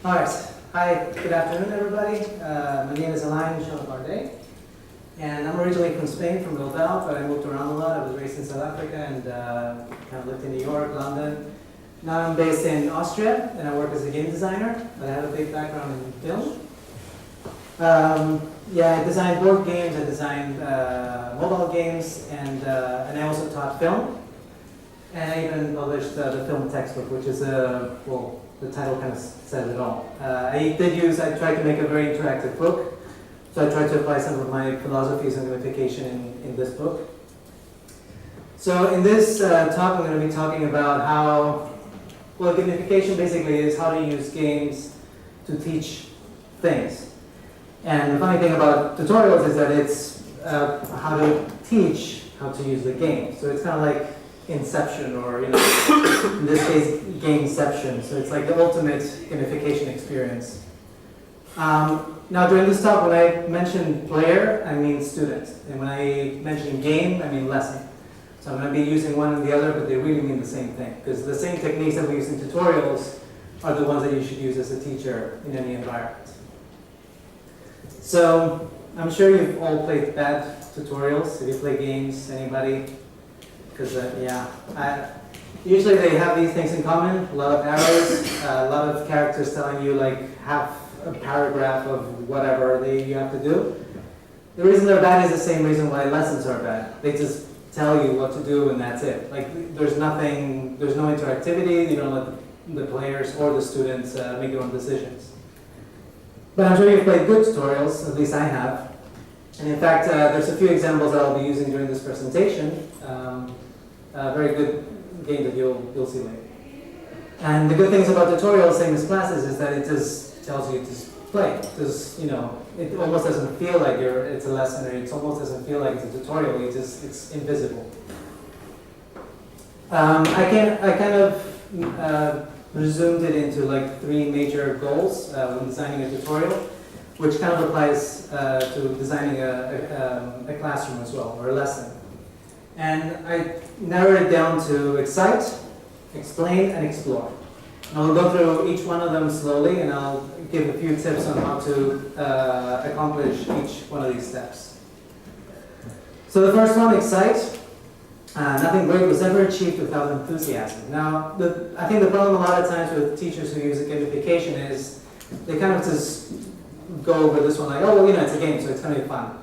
All right. Hi, good afternoon, everybody. My name is Alain Xalabarde, and I'm originally from Spain, from Bilbao, but I moved around a lot. I was raised in South Africa and kind of lived in New York, London. Now I'm based in Austria, and I work as a game designer, but I have a big background in film. Yeah, I designed board games, I designed mobile games, and I also taught film. And I even published the film textbook, which is well, the title kind of says it all. I tried to make a very interactive book, so I tried to apply some of my philosophies on gamification in this book. So in this talk, I'm going to be talking about how, well, gamification basically is how to use games to teach things. And the funny thing about tutorials is that it's how to teach how to use the game. So it's kind of like Inception, or in this case, Gameception. So it's like the ultimate gamification experience. Now during this talk, when I mention player, I mean student. And when I mention game, I mean lesson. So I'm going to be using one and the other, but they really mean the same thing. Because the same techniques that we use in tutorials are the ones that you should use as a teacher in any environment. So I'm sure you've all played bad tutorials. If you play games, anybody? Because usually they have these things in common. A lot of arrows, a lot of characters telling you like half a paragraph of whatever you have to do. The reason they're bad is the same reason why lessons are bad. They just tell you what to do and that's it. Like there's no interactivity. You don't let the players or the students make their own decisions. But I'm sure you've played good tutorials, at least I have. And in fact, there's a few examples that I'll be using during this presentation. A very good game that you'll see later. And the good things about tutorials, same as classes, is that it just tells you to play. It almost doesn't feel like it's a lesson, or it almost doesn't feel like it's a tutorial. It's invisible. I kind of resumed it into like 3 major goals when designing a tutorial, which kind of applies to designing a classroom as well, or a lesson. And I narrowed it down to excite, explain, and explore. And I'll go through each one of them slowly, and I'll give a few tips on how to accomplish each one of these steps. So the first one, excite. Nothing great was ever achieved without enthusiasm. Now, I think the problem a lot of times with teachers who use gamification is they kind of just go over this one like, oh, well, it's a game, so it's going to be fun.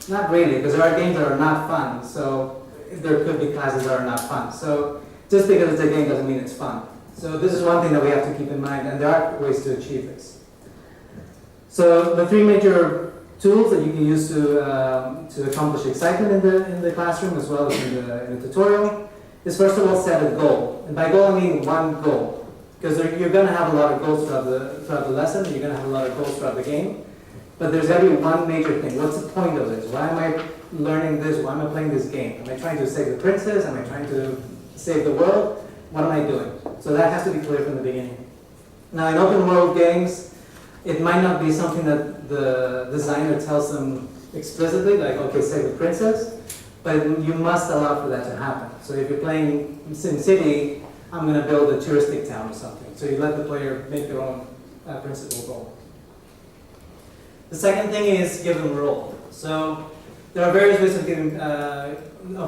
Not really, because there are games that are not fun, so there could be classes that are not fun. So just because it's a game doesn't mean it's fun. So this is one thing that we have to keep in mind, and there are ways to achieve this. So the 3 major tools that you can use to accomplish excitement in the classroom as well as in the tutorial is, first of all, set a goal. And by goal I mean one goal, because you're going to have a lot of goals throughout the lesson, you're going to have a lot of goals throughout the game, but there's got to be one major thing. What's the point of this? Why am I learning this? Why am I playing this game? Am I trying to save the princess? Am I trying to save the world? What am I doing? So that has to be clear from the beginning. Now in open world games, it might not be something that the designer tells them explicitly, like, okay, save the princess, but you must allow for that to happen. So if you're playing SimCity, I'm going to build a touristic town or something. So you let the player make their own principal goal. The second thing is give them a role. So there are various ways of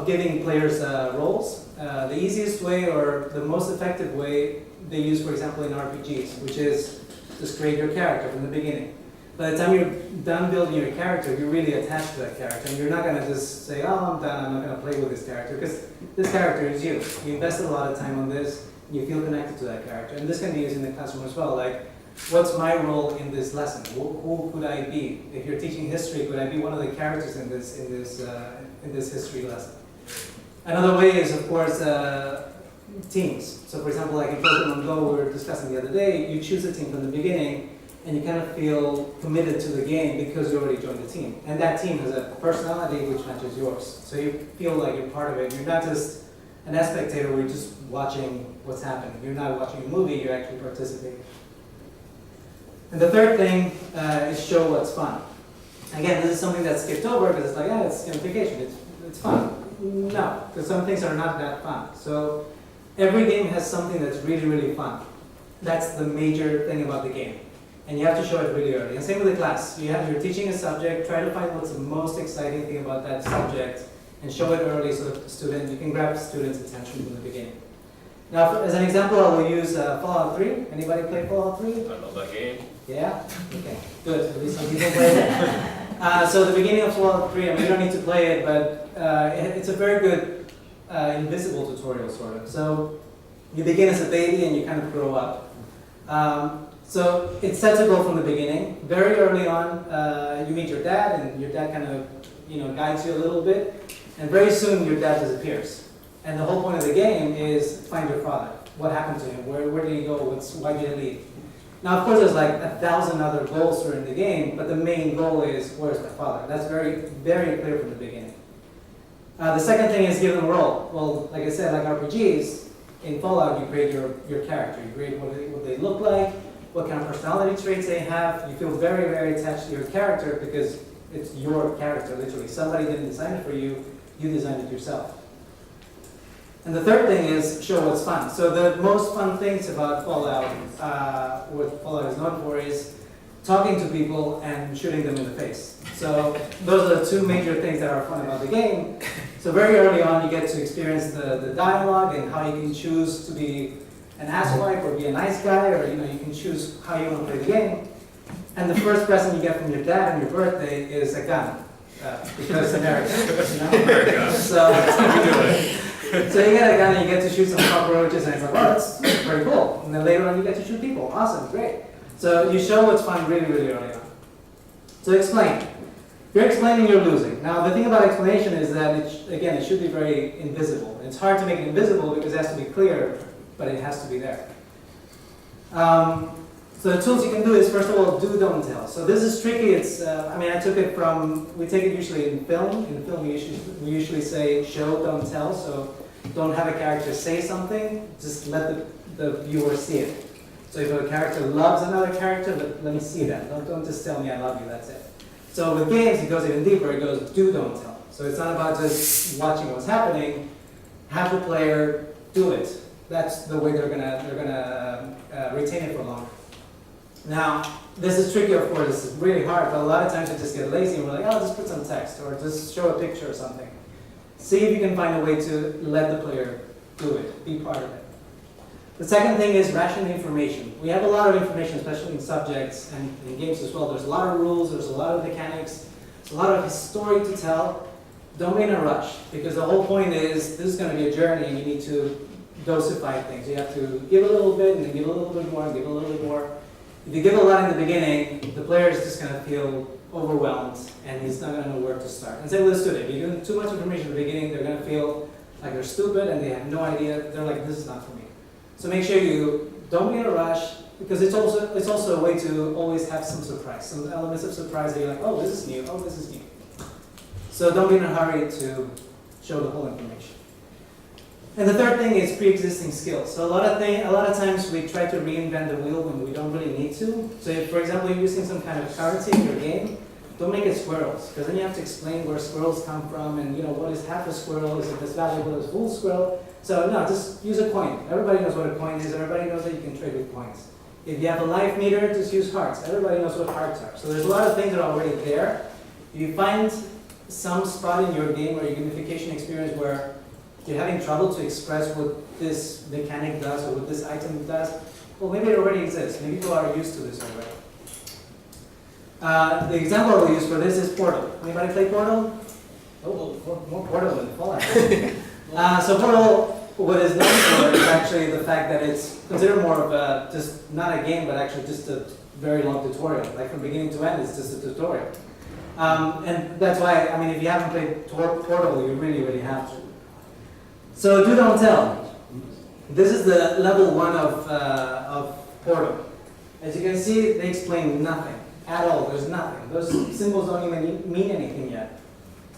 giving players roles. The easiest way, or the most effective way, they use, for example, in RPGs, which is just create your character from the beginning. By the time you're done building your character, you're really attached to that character, and you're not going to just say, oh, I'm done, I'm not going to play with this character, because this character is you. You invested a lot of time on this, you feel connected to that character. And this can be used in the classroom as well, like, what's my role in this lesson? Who could I be? If you're teaching history, could I be one of the characters in this history lesson? Another way is, of course, teams. So for example, like in Pokemon Go, we were discussing the other day, you choose a team from the beginning, and you kind of feel committed to the game because you already joined the team. And that team has a personality which matches yours. So you feel like you're part of it. You're not just an spectator where you're just watching what's happening. You're not watching a movie, you're actually participating. And the third thing is show what's fun. Again, this is something that's skipped over because it's like, yeah, it's gamification, it's fun. No, because some things are not that fun. So every game has something that's really, really fun. That's the major thing about the game. and you have to show it really early. And same with the class. You're teaching a subject, try to find what's the most exciting thing about that subject, and show it early so that you can grab the student's attention from the beginning. Now, as an example, I will use Fallout 3. Anybody play Fallout 3? I know that game. Yeah? Okay, good. At least some people play it. So the beginning of Fallout 3, I mean, you don't need to play it, but it's a very good invisible tutorial, sort of. So you begin as a baby and you kind of grow up. So it sets a goal from the beginning. Very early on, you meet your dad, and your dad kind of guides you a little bit. And very soon, your dad disappears. And the whole point of the game is find your father. What happened to him? Where did he go? Why did he leave? Now, of course, there's like 1,000 other goals during the game, but the main goal is, where's my father? That's very, very clear from the beginning. The second thing is give them a role. Well, like I said, like RPGs, in Fallout, you create your character. You create what they look like, what kind of personality traits they have. You feel very, very attached to your character because it's your character, literally. Somebody didn't design it for you, you designed it yourself. And the third thing is show what's fun. So the most fun things about Fallout, what Fallout is known for, is talking to people and shooting them in the face. So those are the two major things that are fun about the game. So very early on, you get to experience the dialogue and how you can choose to be an asswipe or be a nice guy, or you can choose how you want to play the game. And the first present you get from your dad on your birthday is a gun, because America. America. So you get a gun and you get to shoot some cockroaches, and it's like, oh, that's pretty cool. And then later on, you get to shoot people. Awesome, great. So you show what's fun really, really early on. So explain. If you're explaining, you're losing. Now, the thing about explanation is that, it should be very invisible. It's hard to make it invisible because it has to be clear, but it has to be there. So the tools you can do is, first of all, do, don't tell. So this is tricky. It's, I took it from, we take it usually in film. In film, we usually say show, don't tell. So don't have a character say something, just let the viewer see it. So if a character loves another character, let me see that. Don't just tell me I love you, that's it. So with games, it goes even deeper. It goes do, don't tell. So it's not about just watching what's happening. Have the player do it. That's the way they're gonna retain it for longer. Now, this is tricky, of course. It's really hard, but a lot of times you just get lazy and we're like, oh, just put some text or just show a picture or something. See if you can find a way to let the player do it, be part of it. The second thing is ration information. We have a lot of information, especially in subjects and in games as well. There's a lot of rules, there's a lot of mechanics, there's a lot of story to tell. Don't be in a rush, because the whole point is this is going to be a journey and you need to dosify things. You have to give a little bit and then give a little bit more and give a little bit more. If you give a lot in the beginning, the player is just going to feel overwhelmed and he's not going to know where to start. And same with the student. If you give them too much information in the beginning, they're going to feel like they're stupid and they have no idea. They're like, this is not for me. So make sure you don't be in a rush, because it's also a way to always have some surprise, some elements of surprise that you're like, oh, this is new, oh, this is new. So don't be in a hurry to show the whole information. And the third thing is pre-existing skills. So a lot of times we try to reinvent the wheel when we don't really need to. So if, for example, you're using some kind of currency in your game, don't make it squirrels, because then you have to explain where squirrels come from and what is half a squirrel, is it as valuable as a full squirrel? So no, just use a coin. Everybody knows what a coin is. Everybody knows that you can trade with coins. If you have a life meter, just use hearts. Everybody knows what hearts are. So there's a lot of things that are already there. If you find some spot in your game or your gamification experience where you're having trouble to express what this mechanic does or what this item does, well, maybe it already exists. Maybe people are used to this already. The example I will use for this is Portal. Anybody play Portal? Oh, more Portal than Fallout. So Portal, what is known for is actually the fact that it's considered more of a, just not a game, but actually just a very long tutorial. Like from beginning to end, it's just a tutorial. And that's why, if you haven't played Portal, you really, really have to. So do, don't tell. This is the level 1 of Portal. As you can see, they explain nothing at all. There's nothing. Those symbols don't even mean anything yet.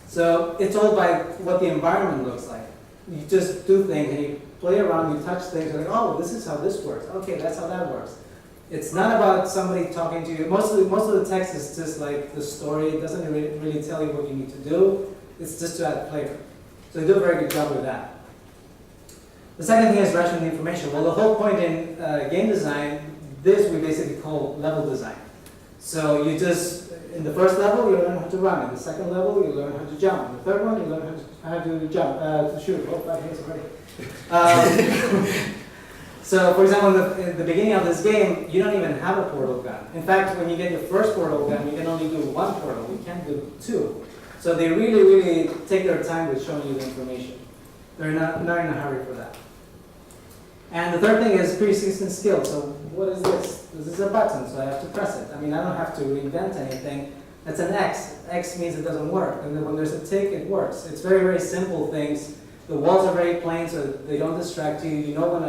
So it's all by what the environment looks like. You just do things and you play around, you touch things, and like, oh, this is how this works. Okay, that's how that works. It's not about somebody talking to you. Most of the text is just like the story. It doesn't really tell you what you need to do. It's just to add flavor. So you do a very good job with that. The second thing is rationing the information. Well, the whole point in game design, this we basically call level design. So you just, in the first level, you learn how to run. In the second level, you learn how to jump. In the third one, you learn how to jump, to shoot. Oh, 5 minutes already. So, for example, in the beginning of this game, you don't even have a portal gun. In fact, when you get your first portal gun, you can only do 1 portal. You can't do 2. So they really, really take their time with showing you the information. They're not in a hurry for that. And the third thing is pre-existing skill. So what is this? This is a button, so I have to press it. I mean, I don't have to reinvent anything. That's an X. X means it doesn't work. And then when there's a tick, it works. It's very, very simple things. The walls are very plain, so they don't distract you. You know when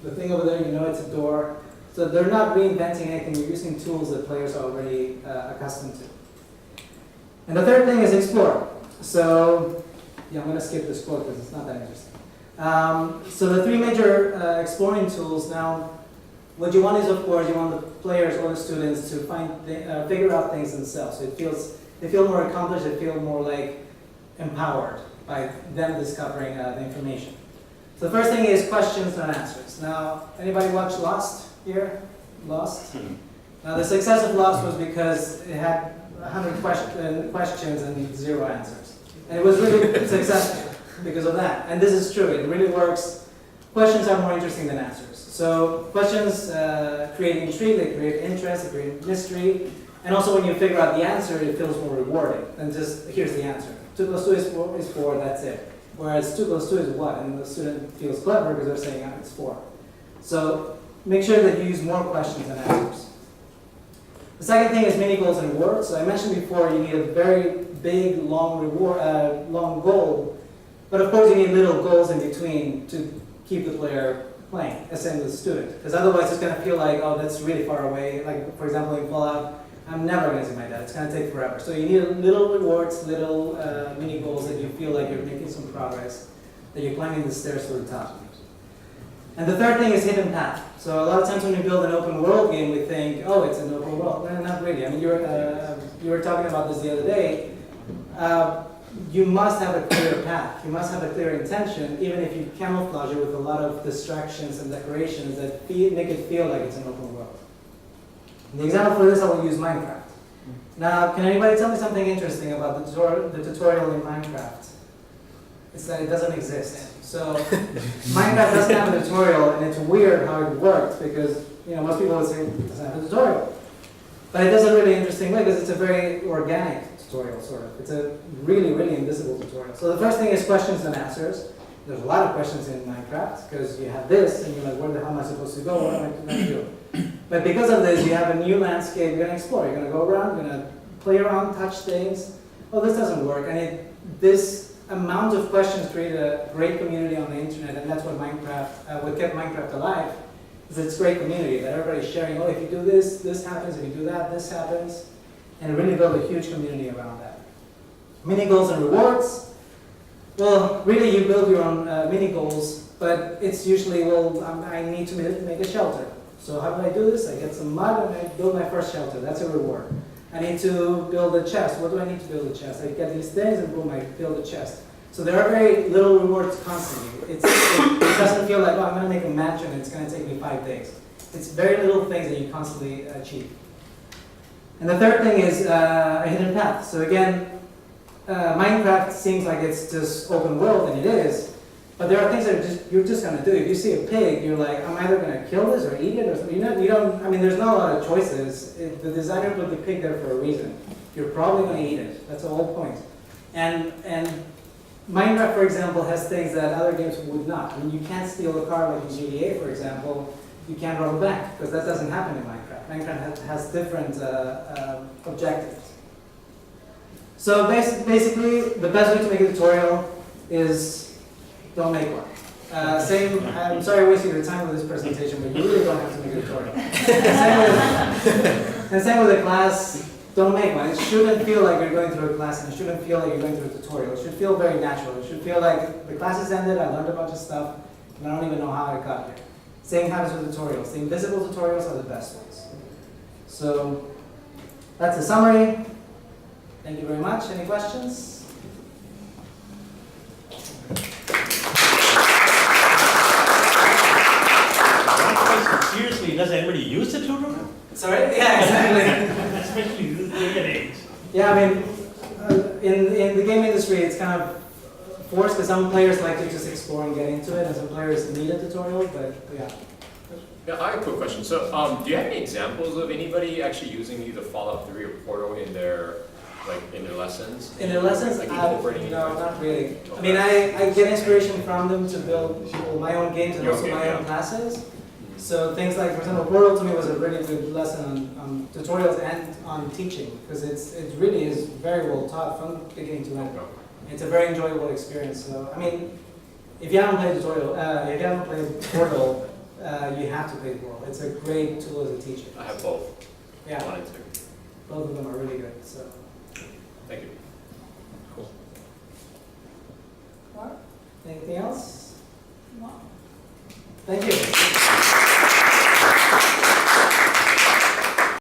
the thing over there, you know it's a door. So they're not reinventing anything. You're using tools that players are already accustomed to. And the third thing is explore. So, yeah, I'm going to skip this quote because it's not that interesting. So the 3 major exploring tools. Now, what you want is, of course, you want the players or the students to figure out things themselves. So they feel more accomplished. They feel more like empowered by them discovering the information. So the first thing is questions and answers. Now, anybody watch Lost here? Lost? Now, the success of Lost was because it had 100 questions and 0 answers. And it was really successful because of that. And this is true. It really works. Questions are more interesting than answers. So questions create intrigue, they create interest, they create mystery. And also when you figure out the answer, it feels more rewarding than just, here's the answer. 2 plus 2 is 4, that's it. Whereas 2 plus 2 is what? And the student feels clever because they're saying, it's 4. So make sure that you use more questions than answers. The second thing is mini goals and rewards. So I mentioned before, you need a very big, long goal. But of course, you need little goals in between to keep the player playing, as same with the student. Because otherwise, it's going to feel like, oh, that's really far away. Like, for example, in Fallout, I'm never going to see my dad. It's going to take forever. So you need little rewards, little mini goals that you feel like you're making some progress, that you're climbing the stairs to the top. And the third thing is hidden path. So a lot of times when we build an open world game, we think, oh, it's an open world. No, not really. I mean, you were talking about this the other day. You must have a clear path. You must have a clear intention, even if you camouflage it with a lot of distractions and decorations that make it feel like it's an open world. The example for this, I will use Minecraft. Now, can anybody tell me something interesting about the tutorial in Minecraft? It's that it doesn't exist. So Minecraft doesn't have a tutorial, and it's weird how it works because most people would say it doesn't have a tutorial. But it does a really interesting way because it's a very organic tutorial, sort of. It's a really, really invisible tutorial. So the first thing is questions and answers. There's a lot of questions in Minecraft because you have this, and you're like, where the hell am I supposed to go? What am I going to do? But because of this, you have a new landscape you're going to explore. You're going to go around, you're going to play around, touch things. Oh, this doesn't work. And this amount of questions created a great community on the internet, and that's what what kept Minecraft alive. Is its great community that everybody's sharing. Oh, if you do this, this happens. If you do that, this happens. And it really built a huge community around that. Mini goals and rewards. Well, really, you build your own mini goals, but it's usually, I need to make a shelter. So how do I do this? I get some mud and I build my first shelter. That's a reward. I need to build a chest. What do I need to build a chest? I get these things and boom, I build a chest. So there are very little rewards constantly. It doesn't feel like, oh, I'm going to make a mansion and it's going to take me 5 days. It's very little things that you constantly achieve. And the third thing is a hidden path. So again, Minecraft seems like it's just open world, and it is. But there are things that you're just going to do. If you see a pig, you're like, I'm either going to kill this or eat it, or something. You don't. I mean, there's not a lot of choices. The designer put the pig there for a reason. You're probably going to eat it. That's the whole point. And Minecraft, for example, has things that other games would not. I mean, you can't steal a car like in GTA, for example. You can't rob a bank because that doesn't happen in Minecraft. Minecraft has different objectives. So basically, the best way to make a tutorial is don't make one. I'm sorry I wasted your time with this presentation, but you really don't have to make a tutorial. And same with the class, don't make one. It shouldn't feel like you're going through a class, and it shouldn't feel like you're going through a tutorial. It should feel very natural. It should feel like the class has ended, I learned a bunch of stuff, and I don't even know how I got here. Same happens with tutorials. The invisible tutorials are the best ones. So that's the summary. Thank you very much. Any questions? Seriously, does anybody use the tutorial? Sorry? Yeah, exactly. Especially this day and age. Yeah, I mean, in the game industry, it's kind of forced because some players like to just explore and get into it, and some players need a tutorial, but yeah. Yeah, I have a quick question. So, do you have any examples of anybody actually using either Fallout 3 or Portal in their lessons? In their lessons, Like incorporating no, it? not really. Okay. I mean, I get inspiration from them to build my own games and Your also game, my own yeah. classes. So things like, for example, Portal to me was a really good lesson on tutorials and on teaching, because it really is very well taught from beginning to end. It's a very enjoyable experience. So, I mean, if you haven't played tutorial, if you haven't played Portal, you have to play Portal. It's a great tool as a teacher. I have both. Yeah, One and two. both of them are really good. So, Thank you. Cool. anything else? No. Thank you.